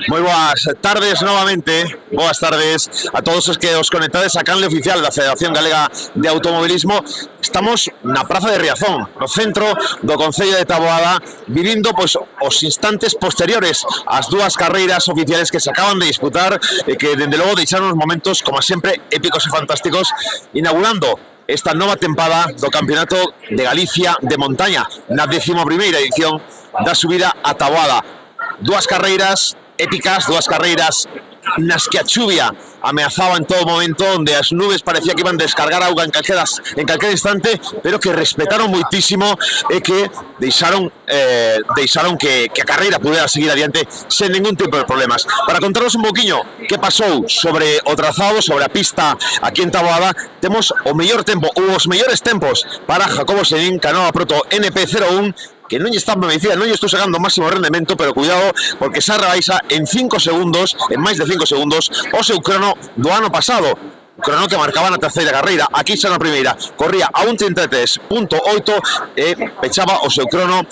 Moi boas tardes novamente, boas tardes a todos os que os conectades a canle oficial da Federación Galega de Automobilismo. Estamos na Praza de Riazón, no centro do Concello de Taboada, vivindo pois, os instantes posteriores ás dúas carreiras oficiales que se acaban de disputar e que, dende logo, deixaron os momentos, como sempre, épicos e fantásticos, inaugurando esta nova tempada do Campeonato de Galicia de Montaña, na 11ª edición da subida a Taboada. Dúas carreiras épicas, dúas carreiras nas que a chuvia ameazaba en todo momento, onde as nubes parecía que iban a descargar auga en calquera instante, pero que respetaron moitísimo e que deixaron que a carreira pudera seguir adiante sen ningún tipo de problemas. Para contaros un poquinho que pasou sobre o trazado, sobre a pista aquí en Taboada, temos o mellor tempo, ou os mellores tempos para Jacobo Serín, canoa proto NP01, que non lle está medicida, non lle estou sacando o máximo rendemento, pero cuidado, porque xa rebaixa en 5 segundos, en máis de 5 segundos, o seu crono do ano pasado. O crono que marcaba na terceira carreira, aquí xa na primeira, corría a 1.33.8 e pechaba o seu crono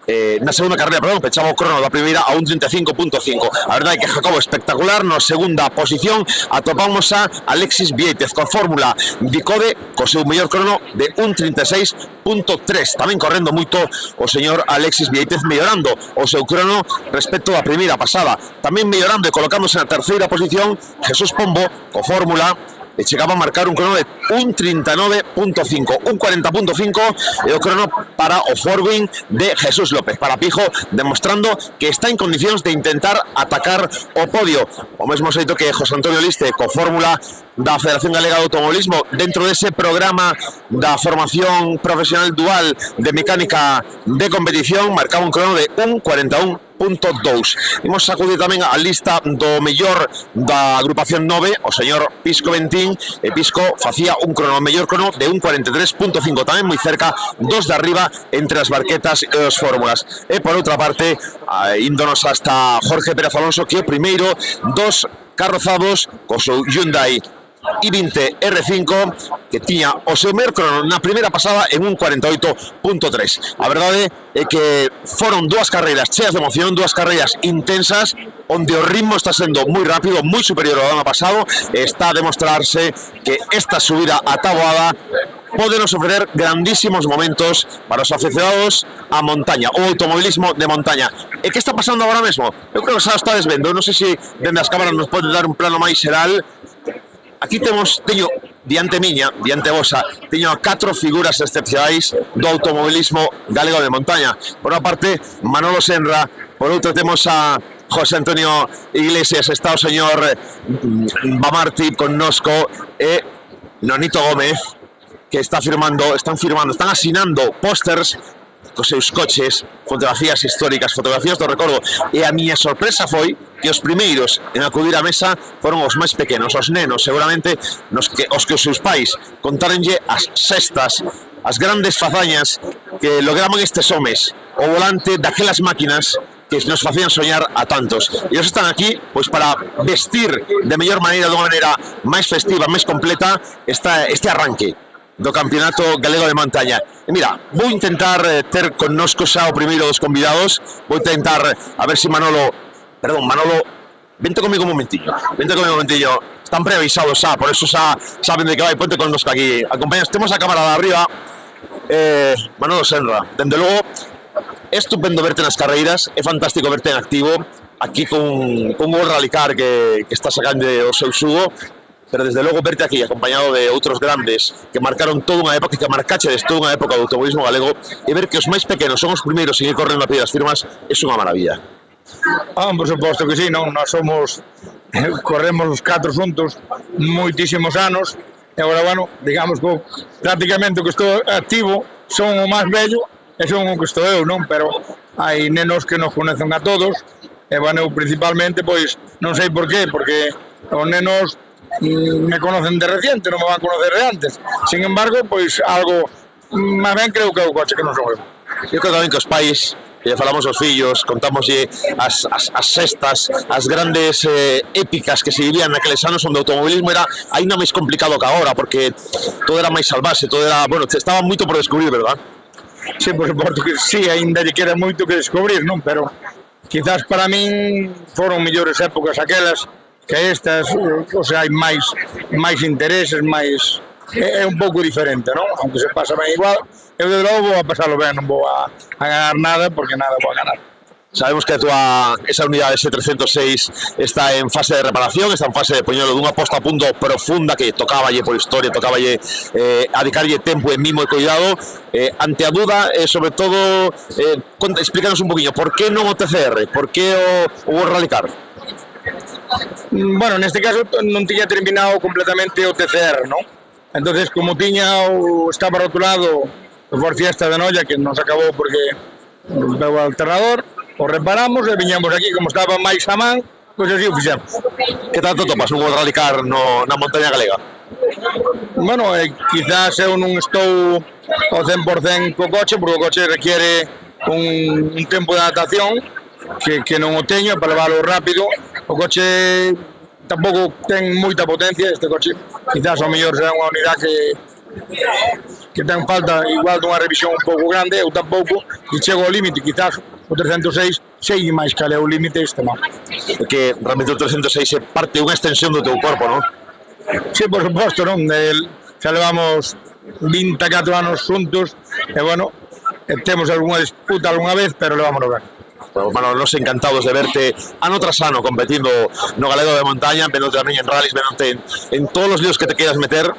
na segunda carreira, perdón, pechaba o crono da primeira a 1.35.5. A verdade é que Jacobo espectacular. Na segunda posición atopamos a Alexis Viéitez coa fórmula Dicode co seu mellor crono de 1.36.3. Tamén correndo moito o señor Alexis Viéitez, mellorando o seu crono respecto á primeira pasada. Tamén mellorando e colocándose na terceira posición Jesús Pombo co fórmula e chegaba a marcar un crono de 1.39.5, 1.40.5 e o crono para o forwing de Jesús López, para Pijo, demostrando que está en condicións de intentar atacar o podio. O mesmo xeito que José Antonio Liste co fórmula da Federación Galega de Automobilismo dentro dese programa da formación profesional dual de mecánica de competición, marcaba un crono de 1.41.2. Imos sacudir tamén a lista do mellor da agrupación 9, o señor Pisco Ventín, e Pisco facía un crono, mellor crono de 1.43.5, tamén moi cerca dos de arriba entre as barquetas e os fórmulas. E por outra parte, índonos hasta Jorge Pérez Alonso, que é o primeiro dos carrozados co seu Hyundai i20 R5, que tiña o seu mellor crono na primeira pasada en 1.48.3. A verdade é que foron dúas carreiras cheas de emoción, dúas carreiras intensas, onde o ritmo está sendo moi rápido, moi superior ao ano pasado, e está a demostrarse que esta subida a Taboada pode nos ofrecer grandísimos momentos para os aficionados a montaña, o automobilismo de montaña. E que está pasando agora mesmo? Eu creo que xa está desvendo, non sei se dende as cámaras nos pode dar un plano máis xeral. Aquí teño diante miña, diante vosa, teño a 4 figuras excepcionais do automobilismo galego de montaña. Por unha parte, Manolo Senra, por outra temos a José Antonio Iglesias, está o señor Bamarti connosco, e Nonito Gómez, que están asinando pósters cos seus coches, fotografías históricas, fotografías do recordo. E a miña sorpresa foi que os primeiros en acudir á mesa foron os máis pequenos, os nenos, seguramente os que os seus pais contáronlle as sextas, as grandes fazañas que lograban estes homes ao volante daquelas máquinas que nos facían soñar a tantos. E eles están aquí pois para vestir de mellor maneira, dunha maneira máis festiva, máis completa, este arranque do Campeonato Galego de Montaña. E mira, vou intentar ter connosco xa o primeiro dos convidados. Vou intentar a ver se Manolo, vente comigo un momentillo. Están preavisados xa, por eso xa saben de que vai, ponte connosco aquí. Acompañanos, temos a cámara de arriba. Manolo Senra, dende logo, é estupendo verte nas carreiras, é fantástico verte en activo, aquí con un rallycar que está sacando o seu xugo, pero desde logo verte aquí acompañado de outros grandes que marcaron toda unha época, que marcachedes toda unha época do automobilismo galego, e ver que os máis pequenos son os primeiros en ir correndo a pie das firmas é unha maravilla. Por suposto que sí, non? Nós corremos os 4 xuntos moitísimos anos, e agora, bueno, digamos que prácticamente o que estou activo son o máis vello e son o que estou eu, non? Pero hai nenos que nos conecen a todos, e, bueno, eu principalmente, pois, non sei por qué, porque os nenos me conocen de reciente, non me van a conocer de antes. Sin embargo, pois algo máis ben creo que é o coche que non son eu. Eu creo tamén que os pais, que falamos aos fillos, contámoslle as sextas, as grandes épicas que se vivían naqueles anos onde o automobilismo era aínda máis complicado que agora, porque todo era máis salvaxe, todo era, bueno, estaba moito por descubrir, verdad? Sí, por suposto que sí, aínda lle queda moito que descubrir, non? Pero quizás para min foron mellores épocas aquelas que estas, o sea, hai máis intereses, máis é un pouco diferente, non? Aunque se pasa ben igual, eu de logo vou a pasalo ben, non vou a ganar nada porque nada vou a ganar. Sabemos que esa unidade S306 está en fase de reparación, está en fase de poñelo dunha posta a punto profunda que tocáballe por historia, tocáballe adicarlle tempo e mimo e cuidado. Ante a duda, sobre todo, explícanos un poquinho, por que non o TCR? Por que o Rallycar? Bueno, neste caso non tiña terminado completamente o TCR, non? Entonces, como estaba rotulado o Ford Fiesta de Noia, que nos acabou porque rompeu o alternador, o reparamos e viñamos aquí, como estaba máis a man, pois así o fixemos. Que tanto topas un Rallycar na montaña galega? Bueno, quizás eu non estou ao 100% co coche, porque o coche requiere un tempo de adaptación que non o teño para leválo rápido. O coche tampouco ten moita potencia, este coche quizás ao mellor será unha unidade que ten falta igual dunha revisión un pouco grande, eu tampouco, e chego ao límite, quizás o 306 sei máis cal é o límite, este non. Porque realmente o 306 é parte unha extensión do teu corpo, non? Sí, por suposto, non? Xa levamos 24 anos xuntos, e bueno, temos algunha disputa algunha vez, pero levámonos ben. Bueno, nos encantados de verte ano tras ano competindo no galego de montaña, venote tamén en rallies, venote en todos os líos que te queras meter.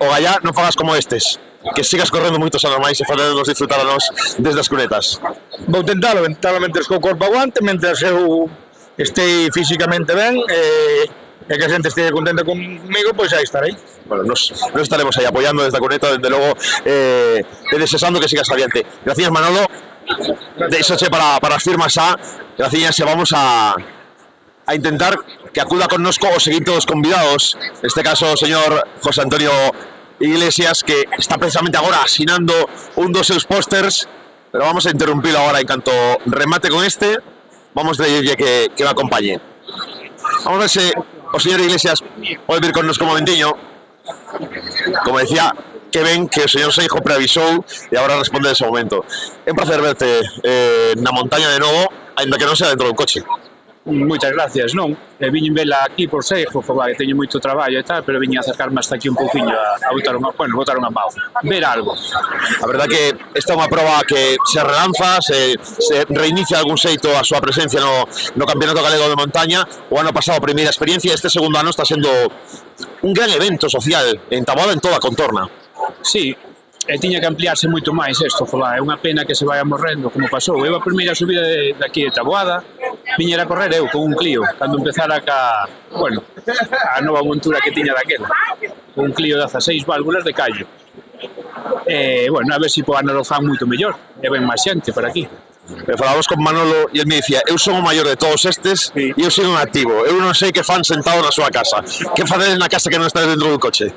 O gallá non fagas como estes, que sigas correndo moitos anos máis e facernos disfrutar a nos desde as cunetas. Vou tentalo mentres que o corpo aguante, mentres eu estei físicamente ben e que a xente este contenta comigo, pois aí estarei. Bueno, nos estaremos aí apoiando desde a cuneta, desde logo, e desexando que sigas adiante. Gracias, Manolo. Deixoche para as firmas gracias, e vamos a intentar que acuda connosco os seguintes convidados, neste caso o señor José Antonio Iglesias, que está precisamente agora asinando un dos seus pósters, pero vamos a interrumpirlo agora en canto remate con este. Vamos a decirle que me acompañe. Vamos a ver se o señor Iglesias pode vir connosco un momentiño. Como decía, que ven que o señor Seijo preavisou e agora responde nese momento. É un placer verte na montaña de novo, ainda que non sea dentro do coche. Moitas gracias, non? Viñen vela aquí por Seijo, que teño moito traballo e tal, pero viñen a acercarme hasta aquí un pouquiño a botar unha pau, ver algo. A verdad que esta é unha proba que se relanza, se reinicia algún xeito a súa presencia no Campeonato Galego de Montaña. O ano pasado a primeira experiencia, este segundo ano está sendo un gran evento social en Taboada, en toda a contorna. Sí, e tiña que ampliarse moito máis isto, é unha pena que se vaya morrendo como pasou. Eu a primeira subida de aquí de Taboada viñera a correr eu con un Clio, cando empezara a nova montura que tiña daquela, un Clio de 16 válvulas de callo. A ver se po ano lo fan moito mellor, e ven máis xente por aquí. Falamos con Manolo e el me dicía: eu son o maior de todos estes e eu sigo en activo, eu non sei que fan sentado na súa casa. Que facedes na casa que non estás dentro do coche?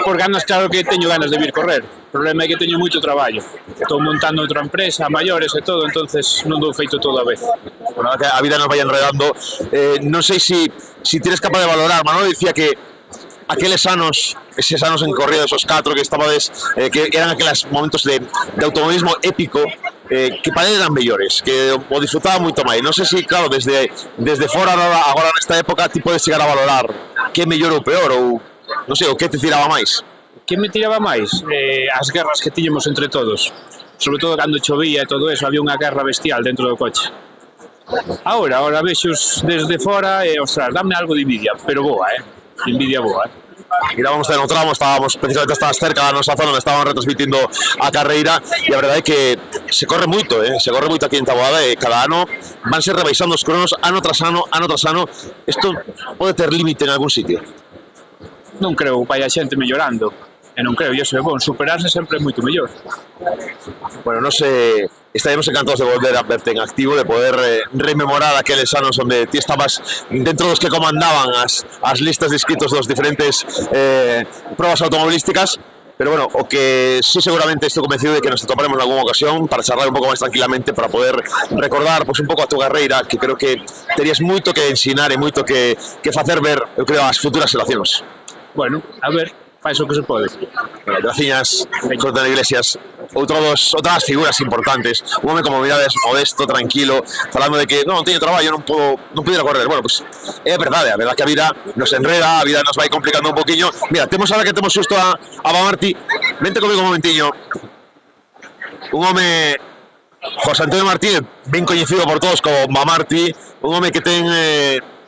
Por ganas, claro que teño ganas de vir correr. O problema é que teño moito traballo. Estou montando outra empresa, maiores e todo, entonces non dou feito todo a vez. Bueno, a vida nos vai enredando. Non sei se tienes capaz de valorar. Manolo dicía que aqueles anos, eses anos en corrida esos 4 que estabades, que eran aqueles momentos de automobilismo épico, que para eran mellores, que o disfrutaba moito máis. Non sei se, claro, desde fora agora nesta época ti podes chegar a valorar que é mellor ou peor, ou non sei, o que te tiraba máis. Que me tiraba máis? As guerras que tiñemos entre todos, sobre todo cando chovía e todo eso, había unha guerra bestial dentro do coche. Ahora vexos desde fora e, ostras, dame algo de envidia, pero boa, envidia boa, Mirábamos en o tramo, estábamos precisamente cerca da nosa zona onde estaban retransmitindo a carreira, e a verdade é que se corre moito, se corre moito aquí en Taboada, e cada ano vanse rebaixando os cronos ano tras ano. Isto pode ter límite en algún sitio? Non creo que vai a xente mellorando, e non creo, iso é bon, superarse sempre é moito mellor. Bueno, non sei, estaremos encantados de volver a verte en activo, de poder rememorar aqueles anos onde ti estabas dentro dos que comandaban as listas de inscritos dos diferentes probas automobilísticas. Pero bueno, o que sí seguramente estou convencido de que nos toparemos en algunha ocasión para charlar un pouco máis tranquilamente, para poder recordar un pouco a tua carreira, que creo que terías moito que ensinar e moito que facer ver, eu creo, as futuras xeracións. Bueno, a ver, faz o que se pode. Graciñas, José Iglesias. Outras figuras importantes, un home como mirades modesto, tranquilo, falando de que non teño traballo, non podo ir a correr. Bueno, pues é verdade, a verdade que a vida nos enreda, a vida nos vai complicando un poquinho. Mira, temos ahora que temos xusto a Bamarti. Vente comigo un momentiño. Un home, José Antonio Martínez, ben coñecido por todos como Bamarti, un home que ten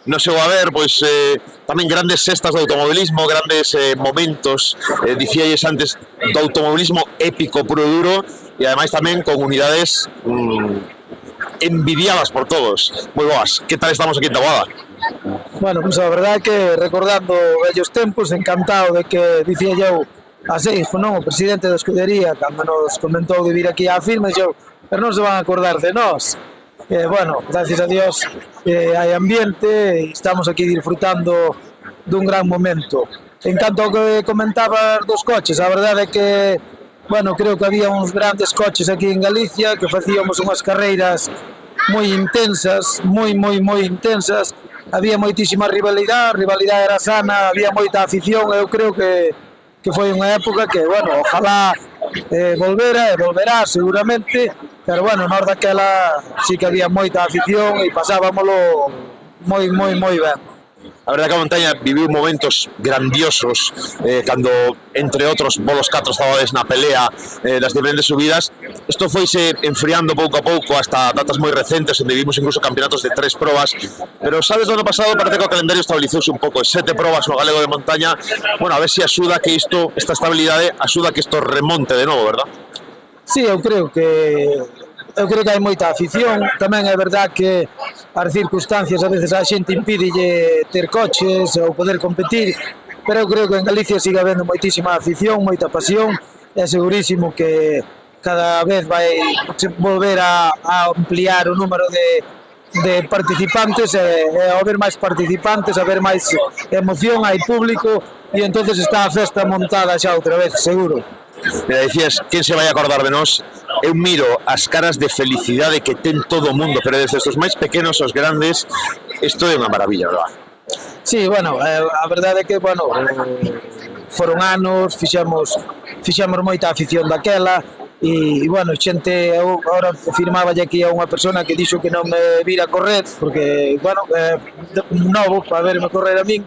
no seu haber, pois tamén grandes sextas do automobilismo, grandes momentos, dicíais antes, do automobilismo épico, puro e duro, e ademais tamén con unidades envidiadas por todos. Moi boas, que tal estamos aquí en Taboada? Bueno, pues a verdade que recordando vellos tempos, encantado de que dicía eu a Seijo, non, o presidente da escudería, cando nos comentou de vir aquí á firma, eu, pero non se van a acordar de nós. Bueno, gracias a Dios hai ambiente e estamos aquí disfrutando dun gran momento. En canto ao que comentabas dos coches, a verdade é que, bueno, creo que había uns grandes coches aquí en Galicia que facíamos unhas carreiras moi intensas, moi intensas, había moitísima rivalidade, a rivalidade era sana, había moita afición, eu creo que foi unha época que, bueno, ojalá volvera e volverá seguramente, pero bueno, nós daquela sí que había moita afición e pasábamolo moi ben. A verdade que a montaña viviu momentos grandiosos cando, entre outros, vos 4 estabades na pelea das diferentes subidas. Isto foise enfriando pouco a pouco hasta datas moi recentes, onde vimos incluso campeonatos de 3 probas, pero sabes, do ano pasado parece que o calendario estabilizouse un pouco, 7 probas no galego de montaña. Bueno, a ver se axuda que isto, esta estabilidade, axuda que isto remonte de novo, verdad? Sí, eu creo que hai moita afición, tamén é verdad que as circunstancias a veces a xente impídelle ter coches ou poder competir, pero eu creo que en Galicia sigue habendo moitísima afición, moita pasión, é segurísimo que cada vez vai volver a ampliar o número de participantes, e ao haber máis participantes, a haber máis emoción, hai público, e entonces está a festa montada xa outra vez, seguro. Me decías, quen se vai acordar de nós? Eu miro as caras de felicidade que ten todo o mundo, pero desde os máis pequenos aos grandes, isto é unha maravilla, verdad? Sí, bueno, a verdade é que, bueno, foron anos, fixemos moita afición daquela, e, bueno, xente, eu agora firmaba aquí a unha persona que dixo que non me vira correr, porque, bueno, novo, para verme correr a min,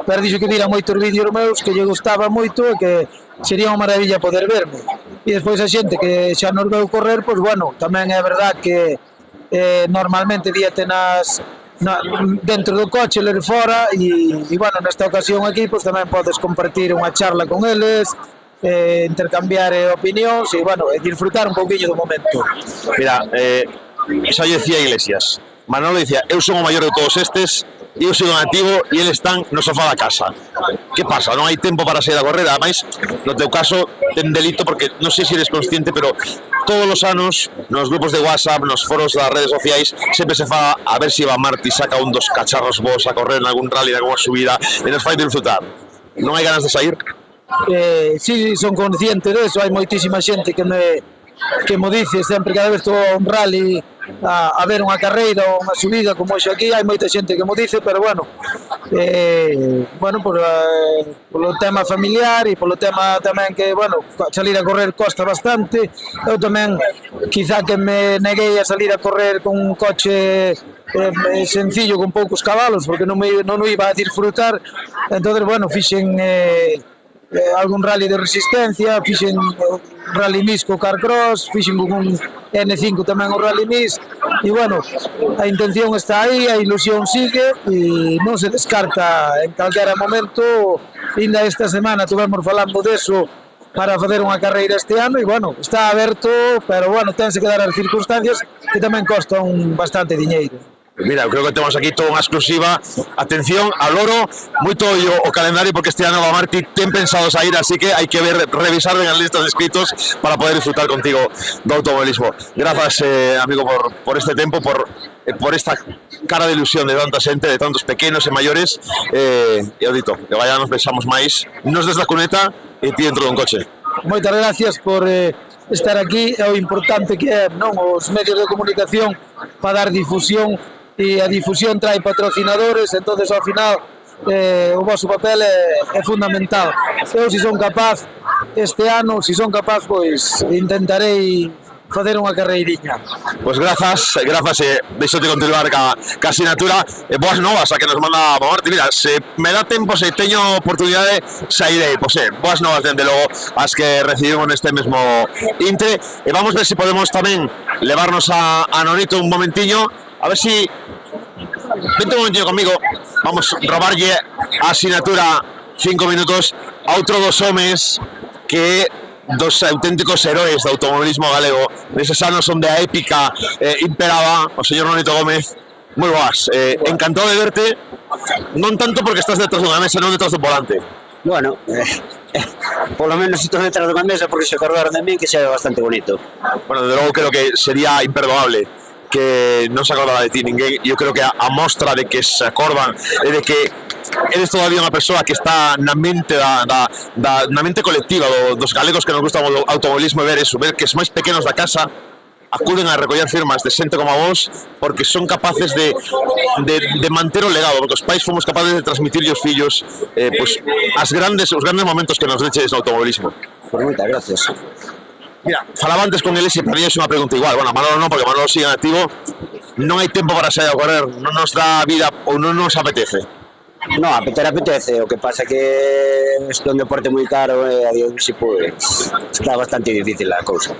pero dixo que vira moitos vídeos meus, que lle gustaba moito e que sería unha maravilla poder verme. E despois a xente que xa nos veu correr, pois bueno, tamén é verdad que normalmente díate dentro do coche, ler fora, e bueno, nesta ocasión aquí pois tamén podes compartir unha charla con eles, intercambiar opinións e bueno, disfrutar un pouquinho do momento. Mira, xa lle decía Iglesias, Manolo dicía, eu son o maior de todos estes, eu sigo nativo e eles están no sofá da casa. Que pasa? Non hai tempo para sair a correr, ademais, no teu caso, ten delito porque non sei se eres consciente, pero todos os anos, nos grupos de WhatsApp, nos foros das redes sociais, sempre se fa a ver se Bamarti saca un dos cacharros vos a correr en algún rally, en alguna subida, e nos fai disfrutar. Non hai ganas de sair? Sí, son consciente deso, hai moitísima xente que mo dice sempre, cada vez estou a un rally a ver unha carreira ou unha subida como hoxe aquí, hai moita xente que mo dice, pero bueno, polo tema familiar e polo tema tamén que, bueno, salir a correr costa bastante. Eu tamén, quizá que me neguei a salir a correr con un coche sencillo, con poucos cabalos, porque non o iba a disfrutar. Entonces, bueno, fixen algún rally de resistencia, fixen rally mix co Carcross, fixen un N5 tamén o rally mix, e bueno, a intención está aí, a ilusión sigue e non se descarta en calquera momento. Ainda esta semana estuvemos falando deso para facer unha carreira este ano e bueno, está aberto, pero bueno, tense que dar as circunstancias que tamén costan bastante diñeiro. Mira, eu creo que temos aquí toda unha exclusiva. Atención ao loro, moito o calendario porque este ano Bamarti ten pensado sair, así que hai que revisar ben as listas de inscritos para poder disfrutar contigo do automobilismo. Grazas, amigo, por este tempo, por esta cara de ilusión de tanta xente, de tantos pequenos e maiores, e o dito, que vaya nos pensamos máis, nos desde a cuneta e ti dentro dun coche. Moitas gracias por estar aquí, é o importante que é, non, os medios de comunicación para dar difusión, e a difusión trae patrocinadores, entonces ao final o vosso papel é fundamental. Eu, se son capaz, este ano, se son capaz, pois intentarei facer unha carreiriña. Pois grazas, deixote continuar ca asignatura, boas novas a que nos manda Marti. Mira, se me dá tempo, se teño oportunidade, sairei, pois boas novas, dende logo, as que recibimos neste mesmo intre, e vamos ver se podemos tamén levarnos a Nonito un momentiño, a ver si vente un momentiño comigo, vamos robarlle a asignatura 5 minutos a outro dos homes que dos auténticos heróis do automobilismo galego neses anos onde a épica imperaba, o señor Nonito Gómez. Moi boas, encantado de verte, non tanto porque estás detrás dunha mesa, non detrás do volante. Bueno, polo menos estou detrás dunha mesa porque se acordaron de min, que xa é bastante bonito. Bueno, de logo creo que sería imperdonable que non se acordara de ti ninguén. Eu creo que a mostra de que se acordan é de que eres todavía unha persoa que está na mente na mente colectiva dos galegos que nos gusta o automobilismo, e ver eso, ver que os máis pequenos da casa acuden a recoller firmas de xente como a vos porque son capaces de manter o legado, porque os pais fomos capaces de transmitirlle aos fillos pues, os grandes momentos que nos deches no automobilismo. Por moitas gracias. Mira, falaba antes con eles e para mí é unha pregunta igual. Bueno, Manolo non, porque Manolo sigue en activo. Non hai tempo para sair a correr, non nos dá vida ou non nos apetece. No, apetece, o que pasa que isto é un deporte moi caro e a día de hoxe pois está bastante difícil a cousa.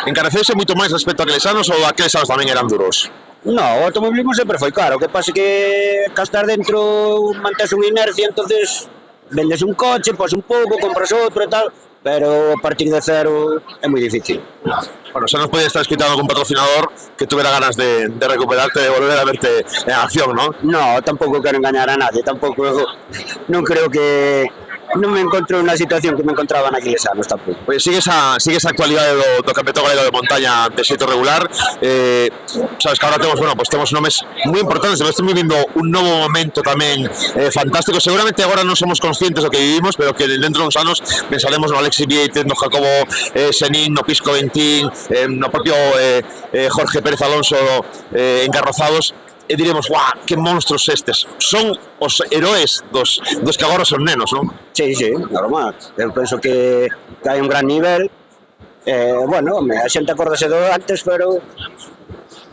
Encarecese moito máis respecto a aqueles anos ou aqueles anos tamén eran duros? No, o automobilismo sempre foi caro, o que pasa que estar dentro mantes unha inercia, entonces vendes un coche, pos un pouco, compras outro e tal, pero a partir de cero é moi difícil. Bueno, xa nos podía estar escuitando algún patrocinador que tuvera ganas de recuperarte, de volver a verte en acción, ¿no? No, tampouco quero engañar a nadie, tampouco, non creo que non me encontro na situación que me encontraba naqueles anos tampouco. Oye, sigues a actualidade do Campeonato Galego de Montaña de xeito regular, sabes que agora temos, bueno, pues temos nomes moi importantes, estamos vivindo un novo momento tamén fantástico, seguramente agora non somos conscientes do que vivimos, pero que dentro de uns anos pensaremos no Alexis Vieites, no Jacobo Senín, no Pisco Ventín, no propio Jorge Pérez Alonso encarrozados, e diremos, guau, que monstruos estes, son os heróis dos que agora son nenos, non? Sí, normal, eu penso que hai un gran nivel, bueno, a xente acordase do antes, pero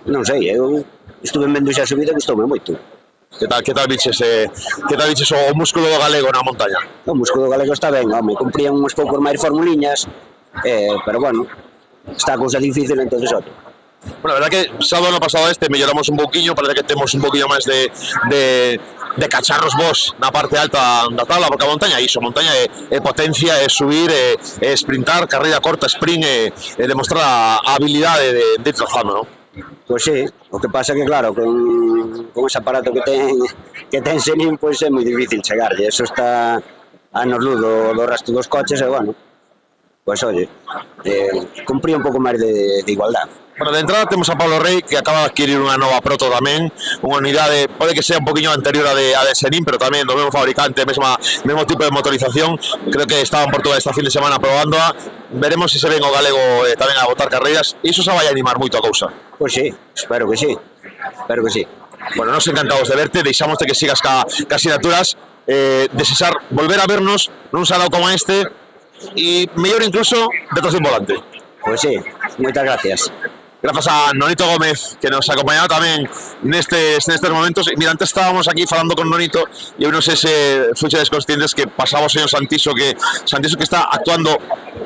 non sei, eu estuve vendo xa a subida e gustoume moito. Que tal biches o músculo galego na montaña? O músculo galego está ben, home, cumprían uns poucos máis formuliñas, pero bueno, está a cousa difícil, entonces outro. Bueno, a verdad que sábado ano pasado melloramos un pouquiño, parece que temos un pouquiño máis de cacharros vos na parte alta da tabla, porque a montaña é iso, a montaña é potencia, é subir, é sprintar, carreira corta, sprint, e demostrar a habilidade de ir trazando, non? Pois sí, o que pasa que claro, con ese aparato que ten Senín, pois é moi difícil chegarlle, eso está anos luz do resto dos coches, e bueno, pois oye, cumpría un pouco máis de igualdade. Bueno, de entrada temos a Pablo Rey, que acaba de adquirir unha nova proto tamén, unha unidade, pode que sea un poquinho anterior a de Senín, pero tamén do mesmo fabricante, mesmo tipo de motorización. Creo que estaban por toda esta fin de semana probándoa. Veremos se ven o galego tamén a botar carreiras, e iso se vai animar moito a cousa. Pois sí, espero que sí. Bueno, nos encantados de verte, deixamoste que sigas ca asignaturas, desexar volver a vernos nun salao como este, e mellor incluso detrás dun volante. Pois sí, moitas gracias. Grazas a Nonito Gómez, que nos acompañaba tamén nestes momentos. Mira, antes estábamos aquí falando con Nonito e eu non sei se fuxedes conscientes que pasaba o señor Santiso que está actuando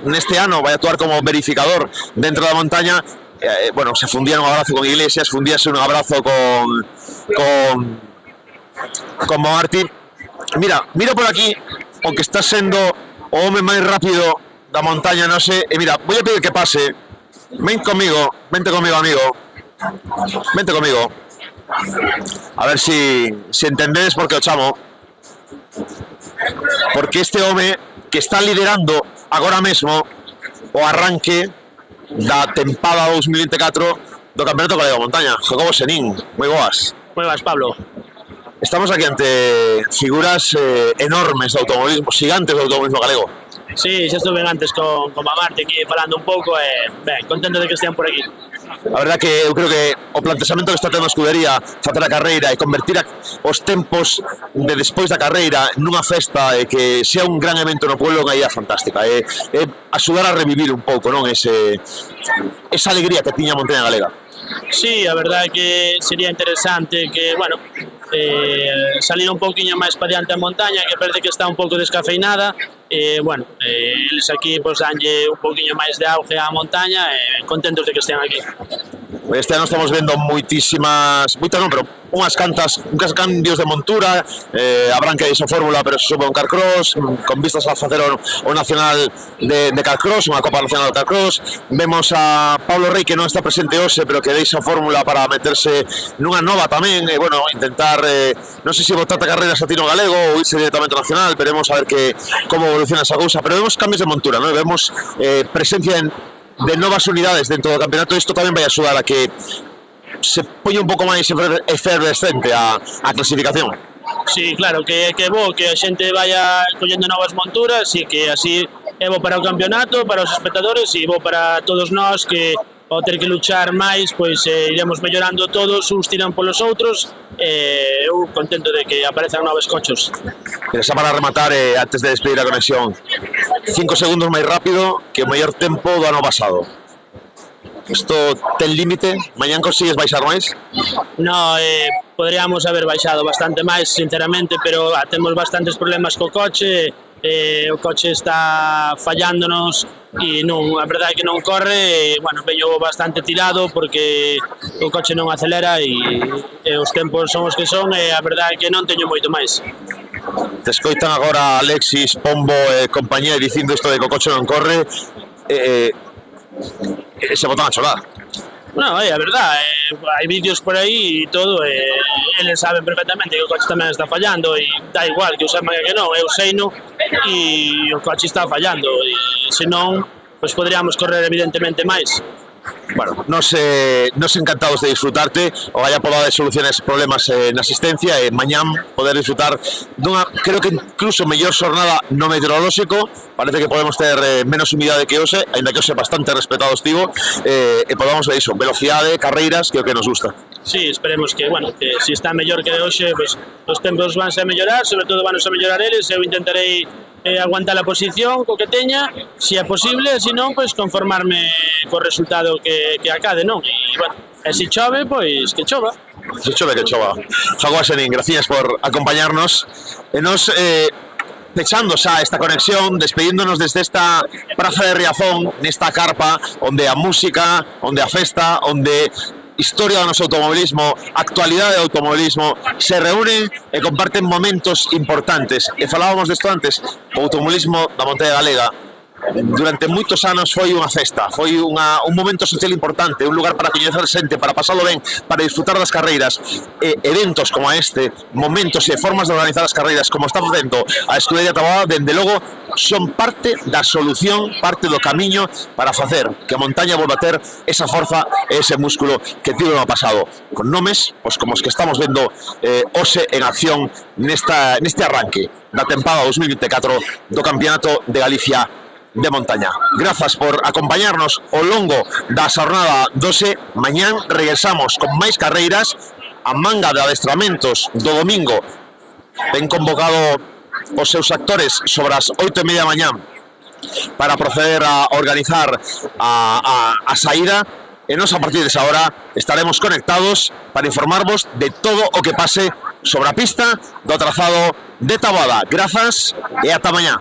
neste ano, vai actuar como verificador dentro da montaña. Bueno, se fundía un abrazo con Iglesias, fundíase un abrazo con Martín. Mira por aquí o que está sendo o home máis rápido da montaña, non sei, e mira, voy a pedir que pase. Vente conmigo, amigo. Vente conmigo. A ver si entendedes por que o chamo. Porque este home que está liderando agora mesmo o arranque da tempada 2024 do Campeonato Galego de Montaña, Jacobo Senín. Moi boas. Moi boas, Pablo. Estamos aquí ante figuras enormes do automobilismo, gigantes do automobilismo galego. Sí, xa estuve antes con Mamarte aquí falando un pouco e, ben, contento de que estean por aquí. A verdad que eu creo que o plantexamento que está tendo a escudería facer a carreira e convertir os tempos de despois da carreira nunha festa e que sea un gran evento no pueblo é unha idea fantástica, é axudar a revivir un pouco, non, esa alegría que tiña a montaña galega. Sí, a verdade que sería interesante que, bueno, salir un pouquiño máis para diante a montaña, que parece que está un pouco descafeinada, bueno, eles aquí pues, danlle un pouquiño máis de auge á montaña e contentos de que estén aquí. Este ano estamos vendo moitos unhas cambios de montura, habrán que esa fórmula, pero se sube un carcross, con vistas a facer o nacional de carcross, unha Copa Nacional de Carcross. Vemos a Pablo Rey que non está presente hoxe, pero que deixa fórmula para meterse nunha nova tamén, bueno, intentar, non sei se botar a carreras a tiro galego ou irse directamente ao nacional, veremos a ver como evoluciona esa cousa, pero vemos cambios de montura, ¿no? Vemos presencia de novas unidades dentro do campeonato. Isto tamén vai axudar a que se poña un pouco máis efervescente a clasificación. Sí, claro, que é bo que a xente vaya collendo novas monturas e que así é bo para o campeonato, para os espectadores e bo para todos nós que ao ter que luchar máis, pois iremos mellorando todos, uns tiran polos outros e eu contento de que aparezan novos cochos. Pero xa para rematar, antes de despedir a conexión, 5 segundos máis rápido que o mellor tempo do ano pasado. Isto ten límite? Mañán consigues baixar máis? No, podríamos haber baixado bastante máis, sinceramente, pero temos bastantes problemas co coche, o coche está fallándonos e non, a verdade é que non corre, e, bueno, veño bastante tirado porque o coche non acelera e os tempos son os que son e a verdade é que non teño moito máis. Te escoitan agora Alexis, Pombo e compañía dicindo isto de que o coche non corre, se botan a chorar. No, é a verdade, hai vídeos por aí e todo, eles saben perfectamente que o coche tamén está fallando e dá igual que o sepan que non, eu seino e o coche está fallando e senón, pois poderíamos correr evidentemente máis. Bueno, nos encantados de disfrutarte, o haya podado solucionar esos problemas na asistencia e mañán poder disfrutar dunha, creo que incluso mellor xornada no meteorolóxico. Parece que podemos ter menos humidade que hoxe, ainda que hoxe bastante respetado estivo, e podamos ver iso, velocidade, carreiras, que é o que nos gusta. Sí, esperemos que, bueno, que se está mellor que hoxe, pues, os tempos vanse a mellorar, sobre todo vanse a mellorar eles, eu intentarei aguantar a posición co que teña, se é posible, se non, pois conformarme co resultado que acade, non? E, bueno, se chove, pois que chova. Se chove que chova. Jaguar Senín, gracias por acompañarnos. E nos pechando xa esta conexión, despedíndonos desde esta praza de Riazón, nesta carpa, onde a música, onde a festa, onde historia do noso automobilismo, actualidade do automobilismo se reúnen e comparten momentos importantes. E falábamos desto antes, o automobilismo da montaña galega durante moitos anos foi unha festa, foi un momento social importante, un lugar para coñecer xente, para pasalo ben, para disfrutar das carreiras, e eventos como este, momentos e formas de organizar as carreiras como está facendo a Escudería Taboada, dende logo son parte da solución, parte do camiño para facer que a montaña volva a ter esa forza e ese músculo que tivo no pasado, con nomes pois como os que estamos vendo hoxe en acción neste arranque da tempada 2024 do Campeonato de Galicia de montaña. Grazas por acompañarnos ao longo da xornada 12. Mañán regresamos con máis carreiras. A manga de adestramentos do domingo ten convocado os seus actores sobre as 8:30 da mañán para proceder a organizar a saída, e nos a partir desa hora estaremos conectados para informarvos de todo o que pase sobre a pista do trazado de Taboada. Grazas e ata mañá.